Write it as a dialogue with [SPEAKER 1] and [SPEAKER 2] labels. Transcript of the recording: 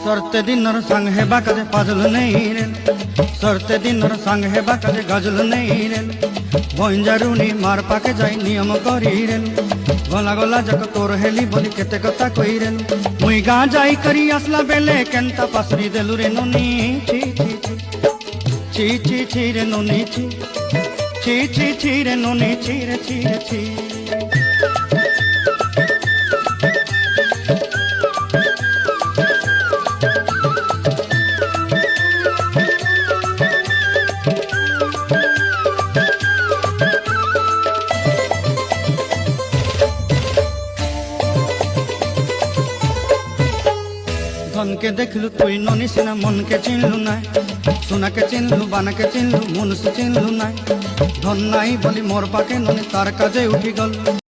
[SPEAKER 1] सरते दिनर संग हेबा काजे पाजल नहीं रेल, सरते दिनर संग हेबा काजे गजल नहीं रेल। भंजारुनी मार पाके जाई नियम करी रेल, गला गला जक तोर हेली बोली केते कथा कई रेल। मुई गा जाई करी आसला बेले केंता पासरी देलु रे नोनी ची ची ची ची ची रे नोनी ची ची ची ची रे नोनी ची रे ची रे ची। धन के देखलु तुई ननी सिना मन के चिन्हलु ना, सोना के चिन्हलु बाना के चिन्हलु मन से चिन्हलु ना। धन नाई बोली मोर पाके ननी तार काजे उठी गल।